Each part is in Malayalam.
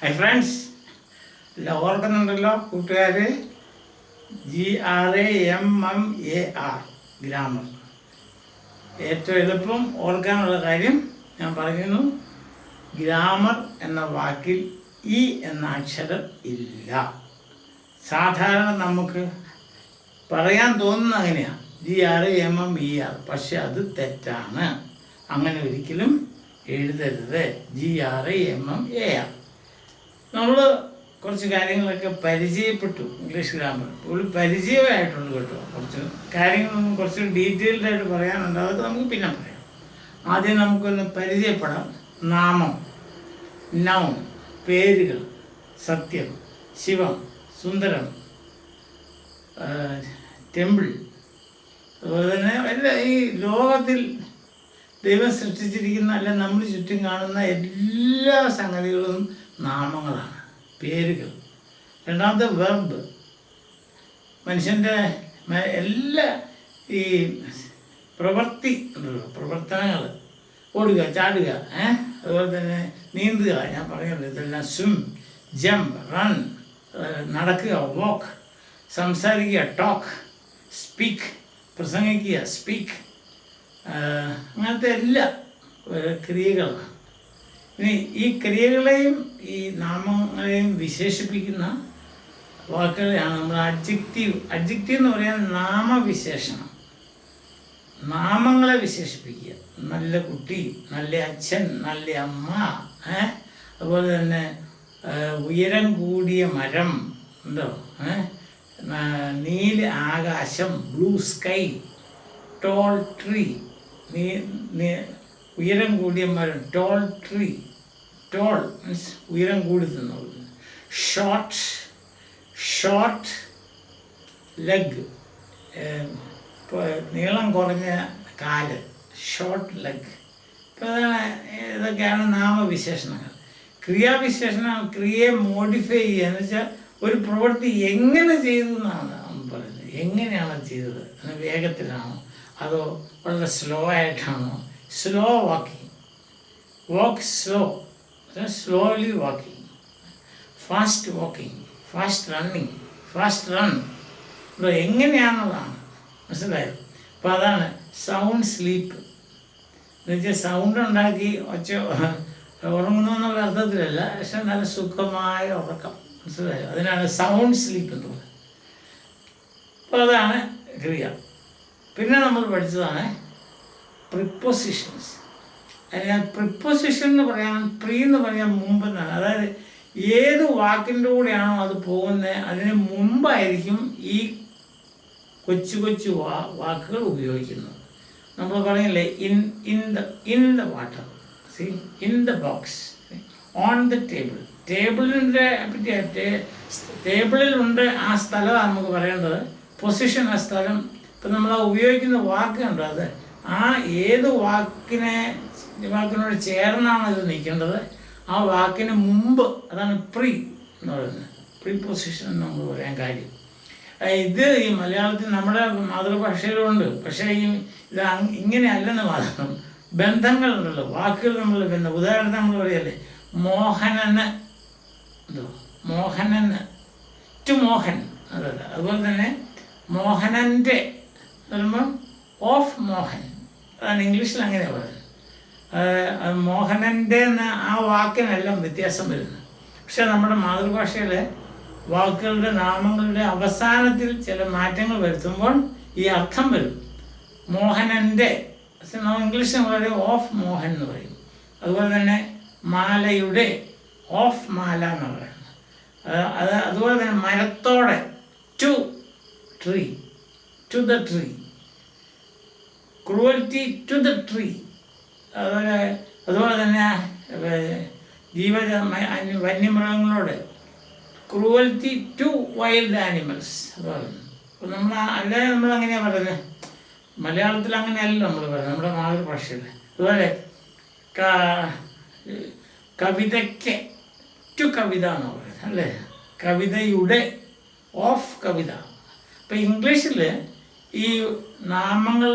ഹൈ ഫ്രണ്ട്സ്, എല്ലാം ഓർക്കുന്നുണ്ടല്ലോ കൂട്ടുകാർ. GRAMMAR, grammar. ഏറ്റവും എളുപ്പം ഓർക്കാനുള്ള കാര്യം ഞാൻ പറയുന്നു. ഗ്രാമർ എന്ന വാക്കിൽ ഇ എന്ന അക്ഷരം ഇല്ല. സാധാരണ നമുക്ക് പറയാൻ തോന്നുന്ന അങ്ങനെയാണ്, GRAMMER. പക്ഷെ അത് തെറ്റാണ്. അങ്ങനെ ഒരിക്കലും എഴുതരുത്. GRAMMAR. നമ്മൾ കുറച്ച് കാര്യങ്ങളൊക്കെ പരിചയപ്പെട്ടു. ഇംഗ്ലീഷ് ഗ്രാമർ ഒരു പരിചയമായിട്ടുണ്ട് കേട്ടോ. കുറച്ച് കാര്യങ്ങളൊന്നും കുറച്ച് ഡീറ്റെയിൽഡായിട്ട് പറയാനുണ്ട്, അതൊക്കെ നമുക്ക് പിന്നെ പറയാം. ആദ്യം നമുക്കൊന്ന് പരിചയപ്പെടാം. നാമം, നൗൺ, പേരുകൾ. സത്യം, ശിവം, സുന്ദരം, ടെമ്പിൾ. അതുപോലെ തന്നെ എല്ലാ ഈ ലോകത്തിൽ ദൈവം സൃഷ്ടിച്ചിരിക്കുന്ന, അല്ല നമ്മൾ ചുറ്റും കാണുന്ന എല്ലാ സംഗതികളും നാമങ്ങളാണ്, പേരുകൾ. രണ്ടാമത്തെ വെർബ്, മനുഷ്യൻ്റെ എല്ലാ ഈ പ്രവൃത്തി ഉണ്ടല്ലോ, പ്രവർത്തനങ്ങൾ. ഓടുക, ചാടുക, അതുപോലെ തന്നെ നീന്തുക, ഞാൻ പറയുന്നത് ഇതെല്ലാം. സ്വിം, ജമ്പ്, റൺ, നടക്കുക, വാക്ക്, സംസാരിക്കുക, ടോക്ക്, സ്പീക്ക്, പ്രസംഗിക്കുക, സ്പീക്ക്. അങ്ങനത്തെ എല്ലാ ക്രിയകളാണ്. ഇനി ഈ ക്രിയകളെയും ഈ നാമങ്ങളെയും വിശേഷിപ്പിക്കുന്ന വാക്കുകളെയാണ് നമ്മൾ അഡ്ജക്റ്റീവ്. അഡ്ജക്റ്റീവ് എന്ന് പറയാൻ നാമവിശേഷണം, നാമങ്ങളെ വിശേഷിപ്പിക്കുക. നല്ല കുട്ടി, നല്ല അച്ഛൻ, നല്ല അമ്മ, അതുപോലെ തന്നെ ഉയരം കൂടിയ മരം ഉണ്ടോ, നീല ആകാശം, ബ്ലൂ സ്കൈ, ടോൾ ട്രീ, ഉയരം കൂടിയ മരം, ടോൾ ട്രീ. ടോൾ മീൻസ് ഉയരം കൂടി തിന്നുള്ളത്. ഷോർട്ട് ലെഗ്, നീളം കുറഞ്ഞ കാല്, ഷോർട്ട് ലെഗ്. ഇപ്പോൾ ഇതൊക്കെയാണ് നാമവിശേഷണങ്ങൾ. ക്രിയാവിശേഷണം ക്രിയയെ മോഡിഫൈ ചെയ്യുക എന്ന് വെച്ചാൽ ഒരു പ്രവൃത്തി എങ്ങനെ ചെയ്തു എന്നാണ് പറയുന്നത്. എങ്ങനെയാണ് ചെയ്തത്, വേഗത്തിലാണോ അതോ വളരെ സ്ലോ ആയിട്ടാണോ? Slow walking, walk slow, slowly walking. Fast walking, fast running, fast run. എങ്ങനെയാണെന്നതാണ് മനസ്സിലായത്. അപ്പോൾ അതാണ് സൗണ്ട് സ്ലീപ്പ് എന്ന് വെച്ചാൽ സൗണ്ട് ഉണ്ടാക്കി ഉറങ്ങുന്നു എന്നുള്ള അർത്ഥത്തിലല്ല, പക്ഷെ നല്ല സുഖമായ ഉറക്കം. മനസ്സിലായോ? അതിനാണ് സൗണ്ട് സ്ലീപ്പ് എന്ന് പറയുന്നത്. അപ്പോൾ അതാണ് ക്രിയ. പിന്നെ നമ്മൾ പഠിച്ചതാണ് പ്രിപ്പോസിഷൻസ്. അതിനാൽ പ്രിപ്പോസിഷൻ എന്ന് പറയാൻ, പ്രീ എന്ന് പറയാൻ മുമ്പെന്നാണ്. അതായത് ഏത് വാക്കിൻ്റെ കൂടെയാണോ അത് പോകുന്നത് അതിന് മുമ്പായിരിക്കും ഈ കൊച്ചു കൊച്ചു വാക്കുകൾ ഉപയോഗിക്കുന്നത്. നമ്മൾ പറയില്ലേ, in the water, C, in the box, on the table. ടേബിളിൻ്റെ ടേബിളിലുണ്ട് ആ സ്ഥലമാണ് നമുക്ക് പറയേണ്ടത്. പൊസിഷൻ, ആ സ്ഥലം. ഇപ്പം നമ്മൾ ഉപയോഗിക്കുന്ന വാക്ക് കണ്ടോ, അത് ആ ഏത് വാക്കിനോട് ചേർന്നാണ് ഇത് നിൽക്കേണ്ടത്, ആ വാക്കിന് മുമ്പ്. അതാണ് പ്രീ എന്ന് പറയുന്നത്. പ്രീപൊസിഷൻ എന്ന് നമ്മൾ പറയാൻ കാര്യം. ഇത് ഈ മലയാളത്തിൽ നമ്മുടെ മാതൃഭാഷയിലുണ്ട്, പക്ഷേ ഇത് ഇങ്ങനെ അല്ലെന്ന് മാത്രം. ബന്ധങ്ങളുണ്ടല്ലോ, വാക്കുകൾ നമ്മൾ ബന്ധം. ഉദാഹരണത്തിന് നമ്മൾ പറയല്ലേ, മോഹനന്, എന്തോ മോഹനന്, ടു മോഹൻ. അതല്ല, അതുപോലെ തന്നെ മോഹനൻ്റെ പറയുമ്പം ഓഫ് മോഹൻ. അതാണ് ഇംഗ്ലീഷിൽ അങ്ങനെ പറയുന്നത്. മോഹനൻ്റെ എന്ന ആ വാക്കിനെല്ലാം വ്യത്യാസം വരുന്നത്. പക്ഷേ നമ്മുടെ മാതൃഭാഷയിലെ വാക്കുകളുടെ നാമങ്ങളുടെ അവസാനത്തിൽ ചില മാറ്റങ്ങൾ വരുത്തുമ്പോൾ ഈ അർത്ഥം വരും. മോഹനൻ്റെ, നമ്മൾ ഇംഗ്ലീഷിൽ പറയും ഓഫ് മോഹൻ എന്ന് പറയും. അതുപോലെ തന്നെ മാലയുടെ, ഓഫ് മാല എന്ന് പറയുന്നത്. അതുപോലെ തന്നെ മരത്തോടെ, to tree, to the tree. Cruelty to the tree. അതുപോലെ തന്നെ വന്യമൃഗങ്ങളോട്, ക്രൂവൽറ്റി ടു വൈൽഡ് ആനിമൽസ്. അതുപോലെ അപ്പോൾ അല്ലാതെ നമ്മളങ്ങനെയാണ് പറയുന്നത്. മലയാളത്തിൽ അങ്ങനെയല്ല നമ്മൾ പറയുന്നത്, നമ്മുടെ മാതൃഭാഷയിൽ. അതുപോലെ കവിതയ്ക്ക് ടു കവിത എന്ന് പറയുന്നത്, അല്ലേ? കവിതയുടെ, ഓഫ് കവിത. അപ്പോൾ ഇംഗ്ലീഷിൽ ഈ നാമങ്ങൾ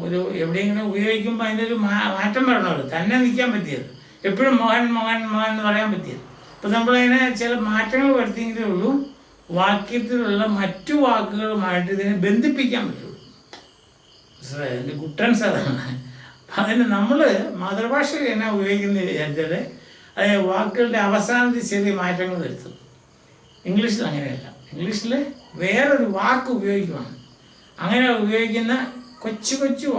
ഒരു എവിടെയെങ്കിലും ഉപയോഗിക്കുമ്പോൾ അതിൻ്റെ ഒരു മാറ്റം വരണമല്ലോ. തന്നെ നിൽക്കാൻ പറ്റിയത്, എപ്പോഴും മോഹൻ മോഹൻ മോഹൻ എന്ന് പറയാൻ പറ്റിയത്. അപ്പോൾ നമ്മളതിനെ ചില മാറ്റങ്ങൾ വരുത്തിയെങ്കിലേ ഉള്ളൂ വാക്യത്തിലുള്ള മറ്റു വാക്കുകളുമായിട്ട് ഇതിനെ ബന്ധിപ്പിക്കാൻ പറ്റുള്ളൂ. അതിൻ്റെ കുട്ടൻസ് അതാണ്. അപ്പം അതിന് നമ്മൾ മാതൃഭാഷയിൽ എന്നാ ഉപയോഗിക്കുന്നത് വിചാരിച്ചാൽ അത് വാക്കുകളുടെ അവസാനത്തിൽ ചെറിയ മാറ്റങ്ങൾ വരുത്തും. ഇംഗ്ലീഷിൽ അങ്ങനെയല്ല. ഇംഗ്ലീഷിൽ വേറൊരു വാക്ക് ഉപയോഗിക്കുകയാണ്. അങ്ങനെ ഉപയോഗിക്കുന്ന കൊച്ചു കൊച്ചു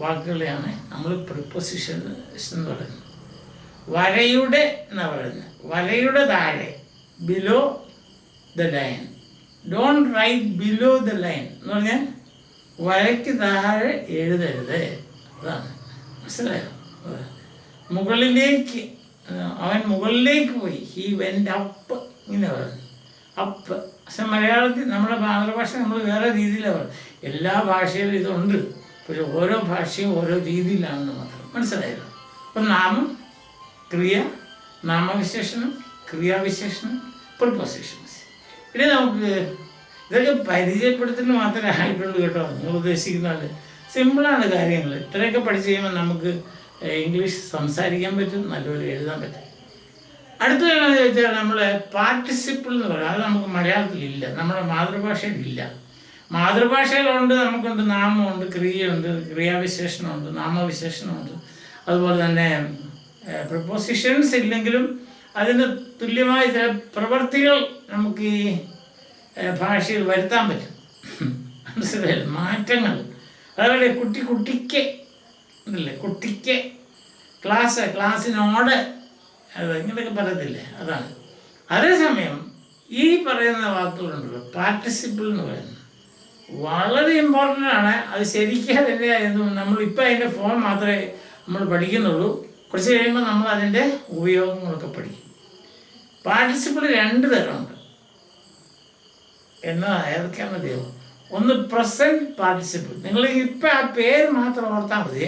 വാക്കുകളെയാണ് നമ്മൾ പ്രിപ്പോസിഷൻസ് എന്ന് പറയുന്നത്. വരയുടെ എന്നാ പറയുന്നത്, വരയുടെ താഴെ, below the line. Don't write below the line എന്ന് പറഞ്ഞാൽ വരയ്ക്ക് താഴെ എഴുതരുത്. അതാണ്, മനസ്സിലായോ? മുകളിലേക്ക്, അവൻ മുകളിലേക്ക് പോയി. ഹി വെൻ്റ് അപ്പ്, ഇങ്ങനെ പറഞ്ഞു, അപ്പ്. പക്ഷെ മലയാളത്തിൽ നമ്മുടെ മാതൃഭാഷ നമ്മൾ വേറെ രീതിയിലാണ് പറയുന്നത്. എല്ലാ ഭാഷയിലും ഇതുണ്ട്, പക്ഷെ ഓരോ ഭാഷയും ഓരോ രീതിയിലാണെന്ന് മാത്രം. മനസ്സിലായല്ലോ? അപ്പം നാമം, ക്രിയ, നാമവിശേഷണം, ക്രിയാവിശേഷണം, പ്രിപ്പോസിഷൻസ്. ഇനി നമുക്ക് ഇതൊക്കെ പരിചയപ്പെടുത്തുന്നത് മാത്രമേ ആയിട്ടുള്ളൂ കേട്ടോ. നിങ്ങൾ ഉദ്ദേശിക്കുന്നത് സിമ്പിളാണ് കാര്യങ്ങൾ. ഇത്രയൊക്കെ പഠിച്ച് കഴിയുമ്പോൾ നമുക്ക് ഇംഗ്ലീഷ് സംസാരിക്കാൻ പറ്റും, നല്ലപോലെ എഴുതാൻ പറ്റും. അടുത്തതെന്ന് ചോദിച്ചാൽ നമ്മൾ പാർട്ടിസിപ്പിൾ എന്ന് പറയും. അത് നമുക്ക് മലയാളത്തിലില്ല, നമ്മുടെ മാതൃഭാഷയിലില്ല. മാതൃഭാഷയിലുണ്ട്, നമുക്കുണ്ട് നാമമുണ്ട്, ക്രിയയുണ്ട്, ക്രിയാവിശേഷണമുണ്ട്, നാമവിശേഷണമുണ്ട്. അതുപോലെ തന്നെ പ്രിപ്പോസിഷൻസ് ഇല്ലെങ്കിലും അതിന് തുല്യമായ ചില പ്രവൃത്തികൾ നമുക്ക് ഈ ഭാഷയിൽ വരുത്താൻ പറ്റും. മനസ്സിലായില്ല? മാറ്റങ്ങൾ. അതുപോലെ കുട്ടിക്ക് ഉണ്ടല്ലേ, കുട്ടിക്ക് ക്ലാസ്സിനോട്, അത് ഇങ്ങനെയൊക്കെ പറയത്തില്ലേ, അതാണ്. അതേസമയം ഈ പറയുന്ന വാക്കുകളുണ്ടല്ലോ, പാർട്ടിസിപ്പിൾ എന്ന് പറയുന്നത് വളരെ ഇമ്പോർട്ടൻ്റ് ആണ്. അത് ശരിക്കും അതിൻ്റെ നമ്മളിപ്പോൾ അതിൻ്റെ ഫോം മാത്രമേ നമ്മൾ പഠിക്കുന്നുള്ളൂ. കുറച്ച് കഴിയുമ്പോൾ നമ്മൾ അതിൻ്റെ ഉപയോഗങ്ങളൊക്കെ പഠിക്കും. പാർട്ടിസിപ്പിൾ 2 തരമുണ്ട്. എന്നാ ഏതൊക്കെയാണെന്ന് അറിയാമോ? ഒന്ന് പ്രസൻറ്റ് പാർട്ടിസിപ്പിൾ. നിങ്ങൾ ഇപ്പം ആ പേര് മാത്രം ഓർത്താൽ മതി.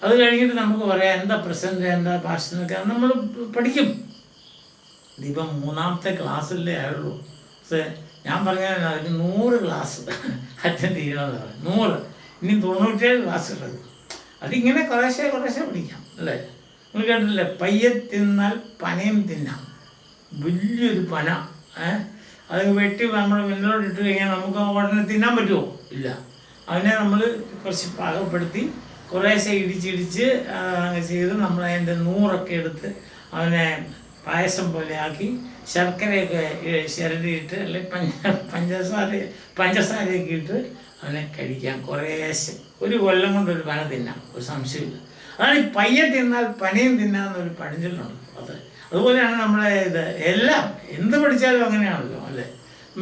അത് കഴിഞ്ഞിട്ട് നമുക്ക് പറയാം എന്താ പ്രസൻറ്റ്, എന്താ പാസ്റ്റ് എന്നൊക്കെ നമ്മൾ പഠിക്കും. ഇതിപ്പം 3ാമത്തെ ക്ലാസ്സിലേ ആയുള്ളൂ. ഞാൻ പറഞ്ഞാൽ അതിന് 100 ക്ലാസ് അറ്റൻഡ് ചെയ്യണമെന്ന് പറയും. 100, ഇനി 97 ക്ലാസ്സുള്ളത്. അതിങ്ങനെ കുറേശ്ശെ പഠിക്കാം അല്ലേ? നിങ്ങൾ കേട്ടില്ലേ, പയ്യെ തിന്നാൽ പനയും തിന്നാം. വലിയൊരു പന, അത് വെട്ടി നമ്മൾ മുന്നോട്ട് ഇട്ട് കഴിഞ്ഞാൽ നമുക്ക് ഉടനെ തിന്നാൻ പറ്റുമോ? ഇല്ല. അതിനെ നമ്മൾ കുറച്ച് പാകപ്പെടുത്തി കുറേശ്ശെ ഇടിച്ചിടിച്ച് അങ്ങനെ ചെയ്ത് നമ്മൾ അതിൻ്റെ 100 എടുത്ത് അവനെ പായസം പോലെ ആക്കി ശർക്കരയൊക്കെ ചിരണ്ടിയിട്ട് അല്ലെങ്കിൽ പഞ്ചസാരയൊക്കെ ഇട്ട് അവനെ കഴിക്കാം. കുറേശ്ശെ 1 കൊല്ലം കൊണ്ടൊരു പന തിന്നാം, ഒരു സംശയമില്ല. അതാണ് ഈ പയ്യെ തിന്നാൽ പനയും തിന്നാന്നൊരു പഴഞ്ചൊല്ലുണ്ട്. അതുപോലെയാണ് നമ്മുടെ ഇത് എല്ലാം. എന്ത് പഠിച്ചാലും അങ്ങനെയാണല്ലോ അല്ലേ?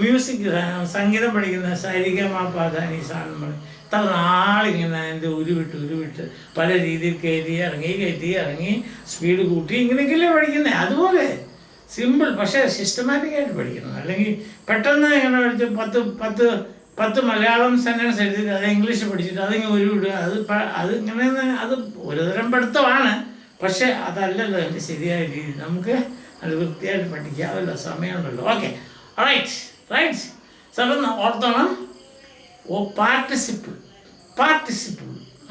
മ്യൂസിക്, സംഗീതം പഠിക്കുന്ന സരിഗമപധനി സാധനം പറയും. ഇത്ര നാളിങ്ങനെ അതിൻ്റെ ഉരുവിട്ട് പല രീതിയിൽ കയറ്റി ഇറങ്ങി സ്പീഡ് കൂട്ടി ഇങ്ങനെയൊക്കെയല്ലേ പഠിക്കുന്നത്. അതുപോലെ സിമ്പിൾ, പക്ഷേ സിസ്റ്റമാറ്റിക്കായിട്ട് പഠിക്കണം. അല്ലെങ്കിൽ പെട്ടെന്ന് ഇങ്ങനെ പഠിച്ച് 10 മലയാളം സെൻറ്റൻസ് എഴുതിയിട്ട് അത് ഇംഗ്ലീഷ് പഠിച്ചിട്ട് അതിങ്ങനെ ഉരുവിടുക, അത് ഇങ്ങനെ അത് ഒരുതരം പഠിത്തമാണ്. പക്ഷേ അതല്ലല്ലോ എൻ്റെ ശരിയായ രീതി. നമുക്ക് അത് വൃത്തിയായിട്ട് പഠിക്കാമല്ലോ, സമയമുണ്ടല്ലോ. Okay, right. സാറൊന്ന് ഓർത്തോണം. പാർട്ടിസിപ്പിൾ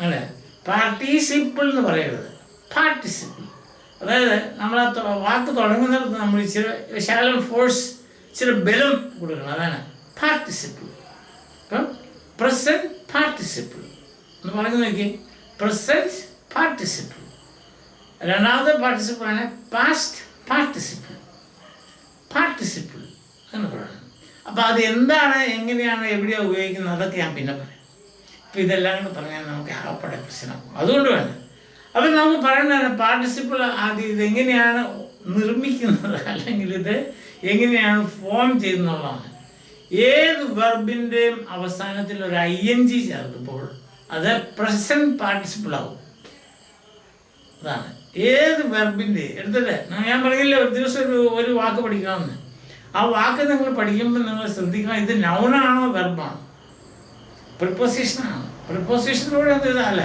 അല്ലേ? പാർട്ടീസിപ്പിൾ എന്ന് പറയരുത്, പാർട്ടിസിപ്പിൾ. അതായത് നമ്മൾ ആ വാക്ക് തുടങ്ങുന്നിടത്ത് നമ്മൾ ഇച്ചിരി ശാലം ഫോഴ്സ്, ഇച്ചിരി ബലം കൊടുക്കണം. അതാണ് പാർട്ടിസിപ്പിൾ. ഇപ്പം പ്രസൻറ്റ് പാർട്ടിസിപ്പിൾ എന്ന് പറഞ്ഞു നോക്കി. Present participle. രണ്ടാമത്തെ പാർട്ടിസിപ്പിളാണ് പാസ്റ്റ് പാർട്ടിസിപ്പിൾ എന്ന് പറയുന്നത്. അപ്പോൾ അത് എന്താണ്, എങ്ങനെയാണ്, എവിടെയാണ് ഉപയോഗിക്കുന്നത്, അതൊക്കെ ഞാൻ പിന്നെ പറയാം. ഇപ്പോൾ ഇതെല്ലാം കൂടെ പറഞ്ഞാൽ നമുക്ക് ആകപ്പെടെ പ്രശ്നമാകും. അതുകൊണ്ട് വേണ്ട. അപ്പം നമുക്ക് പറയുന്നതാണ് പാർട്ടിസിപ്പിൾ ആദ്യം ഇതെങ്ങനെയാണ് നിർമ്മിക്കുന്നത്, അല്ലെങ്കിൽ ഇത് എങ്ങനെയാണ് ഫോം ചെയ്യുന്നതാണ്. ഏത് വെർബിൻ്റെയും അവസാനത്തിൽ ഒരു ING ചേർക്കുമ്പോൾ അത് പ്രസൻറ്റ് പാർട്ടിസിപ്പിൾ ആവും. അതാണ് ഏത് വെർബിൻ്റെ എടുത്തിട്ട് ഞാൻ പറഞ്ഞില്ല ഒരു ദിവസം ഒരു വാക്ക് പഠിക്കണമെന്ന്. ആ വാക്ക് നിങ്ങൾ പഠിക്കുമ്പോൾ നിങ്ങൾ ശ്രദ്ധിക്കണം, ഇത് നൗണാണോ വെർബാണോ, പ്രിപ്പോസിഷനാണ്. പ്രിപ്പോസിഷനിലൂടെ ഇതല്ല,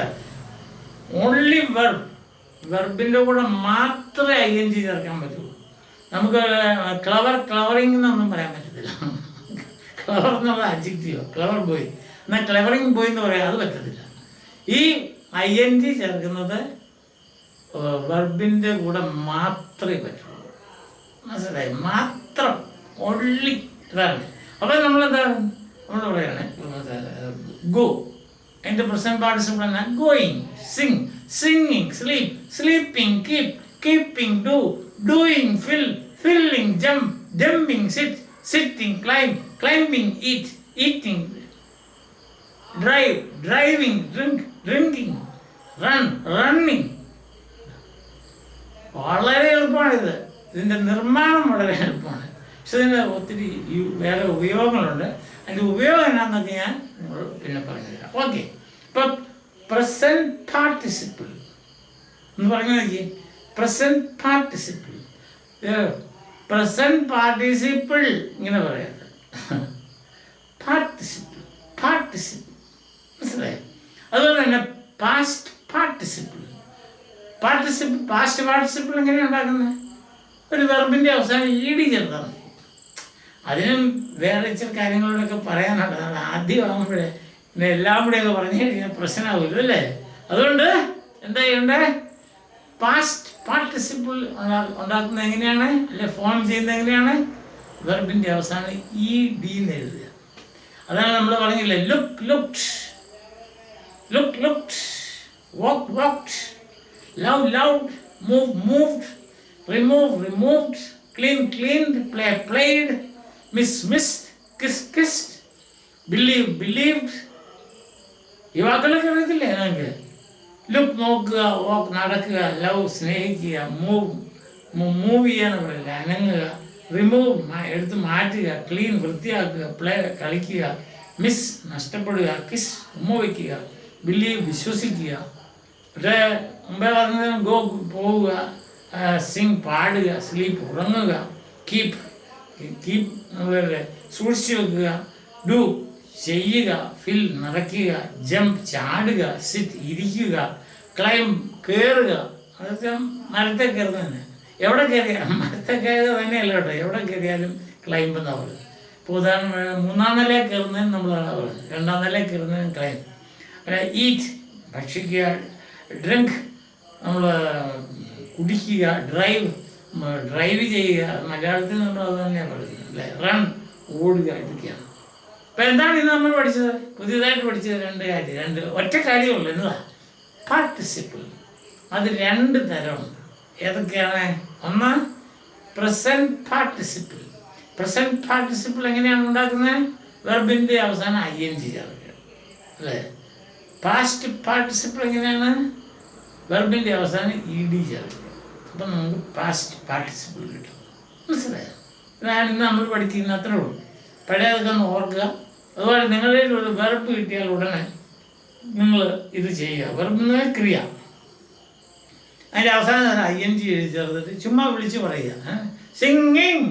ഓൺലി വെർബിൻ്റെ കൂടെ മാത്രമേ ING ചേർക്കാൻ പറ്റുള്ളൂ. നമുക്ക് ക്ലവറിങ് എന്നൊന്നും പറയാൻ പറ്റത്തില്ല. ക്ലവർ എന്നുള്ള അഡ്ജക്റ്റീവോ, ക്ലവർ ബോയ് എന്നാൽ ക്ലവറിങ് ബോയ് എന്ന് പറയാൻ അത് പറ്റത്തില്ല. ഈ ING ചേർക്കുന്നത് വെർബിൻ്റെ കൂടെ മാത്രമേ പറ്റുള്ളൂ. മനസ്സിലായി, മാത്രം, ഒള്ളി, ഇതാണ്. അപ്പം നമ്മളെന്താണ് നമ്മൾ പറയുകയാണ് ഗോ, അതിൻ്റെ പ്രസന്റ് പാർട്ടിസിപ്പിൾ എന്നാ going, sing, singing, sleep, sleeping, keep, keeping, do, doing, fill, filling, jump, jumping, sit, sitting, climb, climbing, eat, eating, drive, driving, drink, drinking, run, running. വളരെ എളുപ്പമാണിത്. ഇതിൻ്റെ നിർമ്മാണം വളരെ എളുപ്പമാണ്. പക്ഷെ ഇതിന് ഒത്തിരി വേറെ ഉപയോഗങ്ങളുണ്ട്. അതിൻ്റെ ഉപയോഗം എന്നാന്നൊക്കെ ഞാൻ പിന്നെ പറഞ്ഞു തരാം. ഓക്കെ, ഇപ്പം പ്രസൻറ്റ് പാർട്ടിസിപ്പിൾ എന്ന് പറഞ്ഞു നോക്കി. പ്രസൻറ്റ് പാർട്ടിസിപ്പിൾ, പ്രസൻറ്റ് പാർട്ടിസിപ്പിൾ ഇങ്ങനെ പറയാറ്, പാർട്ടിസിപ്പിൾ, പാർട്ടിസിപ്പിൾ, മനസ്സിലായോ? അതുപോലെ തന്നെ പാസ്റ്റ് പാർട്ടിസിപ്പിൾ. പാസ്റ്റ് പാർട്ടിസിപ്പിൾ എങ്ങനെയാണ് ഉണ്ടാക്കുന്നത്? ഒരു വെർബിൻ്റെ അവസാനം ED ചേർത്താൽ മതി. അതിനും വേറെ ചില കാര്യങ്ങളോടൊക്കെ പറയാനുണ്ട്. നമ്മൾ ആദ്യം ആകുമ്പോഴേ പിന്നെ എല്ലാം കൂടെയൊക്കെ പറഞ്ഞു കഴിഞ്ഞാൽ പ്രശ്നമാകുമല്ലോ അല്ലേ? അതുകൊണ്ട് എന്താ ചെയ്യണ്ടേ? പാസ്റ്റ് പാർട്ടിസിപ്പിൾ ഉണ്ടാക്കുന്നത് എങ്ങനെയാണ്, അല്ലെ ഫോം ചെയ്യുന്നത് എങ്ങനെയാണ്? വെർബിൻ്റെ അവസാനം ED എന്ന് എഴുതുക. അതാണ് നമ്മൾ പറഞ്ഞില്ലേ, ലുക്ക്, ലുക്ഡ്, ലുക്ക്, ലുക്ഡ്, വാക്ക്, walked, love, loved, move, moved, remove, removed, clean, cleaned, play, played, miss, missed, kiss, kissed, believe, believed. ഈ വാക്കുകളൊക്കെ അറിയത്തില്ലേ നിങ്ങൾക്ക്? ലുക്ക് നോക്കുക, വാക്ക് നടക്കുക, ലവ് സ്നേഹിക്കുക, മൂവ് ചെയ്യാന്ന് പറയില്ല, അനങ്ങുക, റിമൂവ് എടുത്ത് മാറ്റുക, ക്ലീൻ വൃത്തിയാക്കുക, പ്ലേ കളിക്കുക, മിസ് നഷ്ടപ്പെടുക, കിസ് ഉമ്മ വയ്ക്കുക, ബിലീവ് വിശ്വസിക്കുക, പക്ഷേ മുമ്പേ പറഞ്ഞത് ഗോ പോവുക, സിങ് പാടുക, സ്ലീപ്പ് ഉറങ്ങുക, കീപ്പ് കീപ്പ് നമ്മളല്ലേ സൂക്ഷിച്ചു വെക്കുക, ഡു ചെയ്യുക, ഫിൽ നിറയ്ക്കുക, ജംപ് ചാടുക, സിറ്റ് ഇരിക്കുക, ക്ലൈംബ് കയറുക. അതൊക്കെ മരത്തെ കയറുന്നതന്നെ. എവിടെ കയറിയാൽ മരത്തെ കയറുക തന്നെയല്ല കേട്ടോ, എവിടെ കയറിയാലും ക്ലൈംബ് എന്നാണ് പറയുന്നത്. ഇപ്പോൾ ഉദാഹരണം 3-ാം നിലയിൽ കയറുന്നതിന് നമ്മളാണ് പറയുന്നത്, 2-ാം നിലയിൽ കയറുന്നതിന് ക്ലൈംബ്. പിന്നെ ഈറ്റ് ഭക്ഷിക്കുക, ഡ്രിങ്ക് നമ്മൾ കുടിക്കുക, ഡ്രൈവ് ചെയ്യുക, മലയാളത്തിൽ നമ്മൾ അത് തന്നെയാണ് പറയുന്നത് അല്ലേ, റൺ ഓടുക, ഇതൊക്കെയാണ്. അപ്പം എന്താണ് ഇന്ന് നമ്മൾ പഠിച്ചത്? പുതിയതായിട്ട് പഠിച്ചത് 2 കാര്യം, ഒറ്റ കാര്യമുള്ളൂ. എന്നതാ? പാർട്ടിസിപ്പിൾ. അത് 2 തരമുണ്ട്. ഏതൊക്കെയാണ്? ഒന്ന് പ്രസൻറ്റ് പാർട്ടിസിപ്പിൾ. പ്രസൻറ്റ് പാർട്ടിസിപ്പിൾ എങ്ങനെയാണ് ഉണ്ടാക്കുന്നത്? വെർബിൻ്റെ അവസാനം ING ചേർക്കുക അല്ലേ. പാസ്റ്റ് പാർട്ടിസിപ്പിൾ എങ്ങനെയാണ്? വെർബിൻ്റെ അവസാനം ED ചേർക്കുക. അപ്പം നമുക്ക് പാസ്റ്റ് പാർട്ടിസിപ്പിൾ കിട്ടും. മനസ്സിലായോ? ഇതാണ് ഇന്ന് നമ്മൾ പഠിക്കുന്ന. അത്രേ ഉള്ളൂ. പഴയതൊക്കെ ഒന്ന് ഓർക്കുക. അതുപോലെ നിങ്ങളുടെ ഒരു വെർബ് കിട്ടിയാൽ ഉടനെ നിങ്ങൾ ഇത് ചെയ്യുക. വെർബ് എന്ന് പറഞ്ഞാൽ ക്രിയ. അതിൻ്റെ അവസാനം തന്നെ ING എഴുതി ചേർത്തിട്ട് ചുമ്മാ വിളിച്ച് പറയുക. Singing,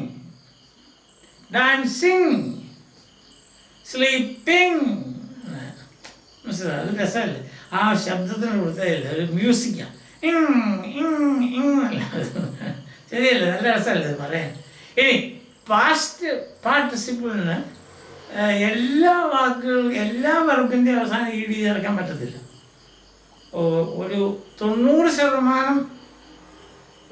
dancing, sleeping. മനസ്സിലായി? അത് രസമല്ലേ? ആ ശബ്ദത്തിന് കൊടുത്തതല്ലേ, ഒരു മ്യൂസിക്കാണ്. ശരിയല്ലേ? നല്ല രസമല്ലേ ഇത് പറയാൻ? ഇനി പാസ്റ്റ് പാർട്ടിസിപ്പിളിന് എല്ലാ വാക്കുകളും എല്ലാ വെർബിൻ്റെ അവസാനം ED ചേർക്കാൻ പറ്റത്തില്ല. ഒരു 90%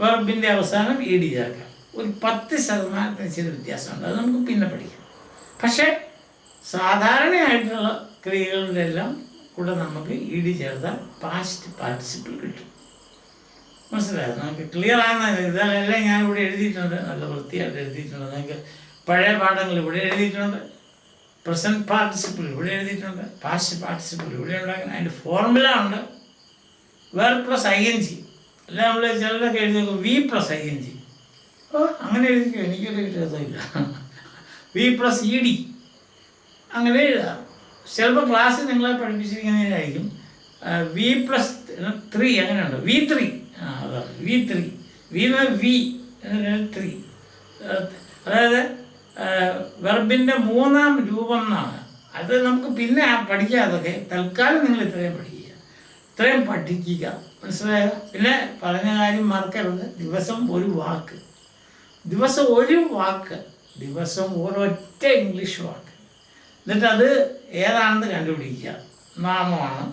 വെർബിൻ്റെ അവസാനം ED ചേർക്കാം. ഒരു 10% ചില വ്യത്യാസമുണ്ട്. അത് നമുക്ക് പിന്നെ പഠിക്കാം. പക്ഷേ സാധാരണയായിട്ടുള്ള ക്രിയകളിലെല്ലാം കൂടെ നമുക്ക് ED ചേർത്താൽ പാസ്റ്റ് പാർട്ടിസിപ്പിൾ കിട്ടും. മനസ്സിലായത്? നമുക്ക് ക്ലിയർ ആണെന്ന് ഇതെല്ലാം ഞാനിവിടെ എഴുതിയിട്ടുണ്ട്, നല്ല വൃത്തിയായിട്ട് എഴുതിയിട്ടുണ്ട്. നിങ്ങൾക്ക് പഴയ പാഠങ്ങൾ ഇവിടെ എഴുതിയിട്ടുണ്ട്, പ്രസൻറ്റ് പാർട്ടിസിപ്പിൾ ഇവിടെ എഴുതിയിട്ടുണ്ട്, പാസ്റ്റ് പാർട്ടിസിപ്പിൾ ഇവിടെ ഉണ്ടാക്കുന്നത്. അതിൻ്റെ ഫോർമുല ഉണ്ട്. Verb plus ING. അല്ല നമ്മൾ ചിലരൊക്കെ എഴുതി നോക്കും V+ING. അങ്ങനെ എഴുതിക്കോ, എനിക്കൊരു രസമില്ല. V+ED അങ്ങനെ എഴുതാം. ചിലപ്പോൾ ക്ലാസ്സിൽ നിങ്ങളെ പഠിപ്പിച്ചിരിക്കുന്നതിനായിരിക്കും V+3 അങ്ങനെയുണ്ട്. V3 അതാണ് V3. V എന്ന് V3. അതായത് വെർബിൻ്റെ 3-ാം രൂപം എന്നാണ്. അത് നമുക്ക് പിന്നെ പഠിക്കാതൊക്കെ. തൽക്കാലം നിങ്ങൾ ഇത്രയും പഠിക്കുക, ഇത്രയും പഠിക്കുക. മനസ്സിലായോ? പിന്നെ പറഞ്ഞ കാര്യം മറക്കരുത്. ദിവസം ഒരു വാക്ക്, ദിവസം ഒരു വാക്ക്, ദിവസം ഒരൊറ്റ ഇംഗ്ലീഷ് വാക്ക്. എന്നിട്ട് അത് ഏതാണെന്ന് കണ്ടുപിടിക്കുക. നാമമാണോ,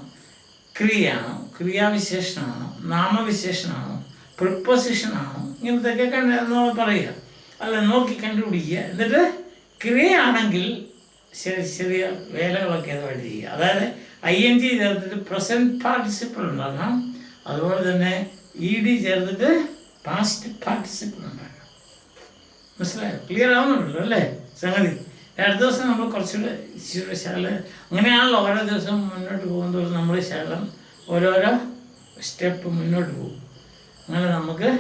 ക്രിയയാണോ, ക്രിയാവിശേഷണമാണോ, നാമവിശേഷണമാണോ, പ്രിപ്പോസിഷനാണോ, ഇങ്ങനത്തെയൊക്കെ പറയുക. അല്ല നോക്കി കണ്ടുപിടിക്കുക. എന്നിട്ട് ക്രിയയാണെങ്കിൽ ചെറിയ വേലകളൊക്കെ അതുമായിട്ട് ചെയ്യുക. അതായത് ING ചേർത്തിട്ട് പ്രസൻറ്റ് പാർട്ടിസിപ്പിൾ ഉണ്ടാക്കാം. അതുപോലെ തന്നെ ED ചേർത്തിട്ട് പാസ്റ്റ് പാർട്ടിസിപ്പിൾ ഉണ്ടാക്കാം. മനസ്സിലായോ? ക്ലിയർ ആവുന്നുണ്ടല്ലോ അല്ലേ സംഗതി? അടുത്ത ദിവസം നമ്മൾ കുറച്ചുകൂടെ ഇച്ചിരി ശകലം അങ്ങനെയാണല്ലോ ഓരോ ദിവസം മുന്നോട്ട് പോകുന്നതോറും നമ്മൾ ശകലം ഓരോരോ സ്റ്റെപ്പ് മുന്നോട്ട് പോകും. അങ്ങനെ നമുക്ക്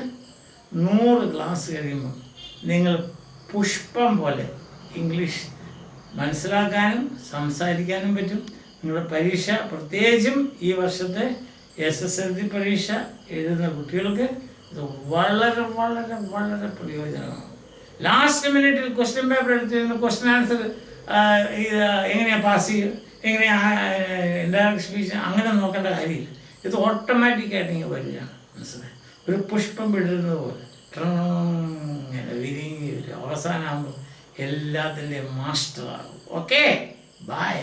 100 ക്ലാസ് കഴിയുമ്പോൾ നിങ്ങൾ പുഷ്പം പോലെ ഇംഗ്ലീഷ് മനസ്സിലാക്കാനും സംസാരിക്കാനും പറ്റും. നിങ്ങളുടെ പരീക്ഷ, പ്രത്യേകിച്ചും ഈ വർഷത്തെ SSLC പരീക്ഷ എഴുതുന്ന കുട്ടികൾക്ക് ഇത് വളരെ വളരെ വളരെ പ്രയോജനമാണ്. ലാസ്റ്റ് മിനിറ്റിൽ ക്വസ്റ്റ്യൻ പേപ്പർ എടുത്തിരുന്ന ക്വസ്റ്റ്യൻ ആൻസർ ഇത് എങ്ങനെയാണ് പാസ് ചെയ്യുക, എങ്ങനെയാണ് ഇൻഡയറക്റ്റ് സ്പീച്ച്, അങ്ങനെ നോക്കേണ്ട കാര്യമില്ല. ഇത് ഓട്ടോമാറ്റിക്കായിട്ട് ഇങ്ങനെ വരികയാണ്. മനസ്സിലായി? ഒരു പുഷ്പം വിടുന്നത് പോലെ ഇങ്ങനെ വിരിഞ്ഞ് വരും. അവസാനമാകുമ്പോൾ എല്ലാത്തിൻ്റെയും മാസ്റ്ററാകും. Okay, by.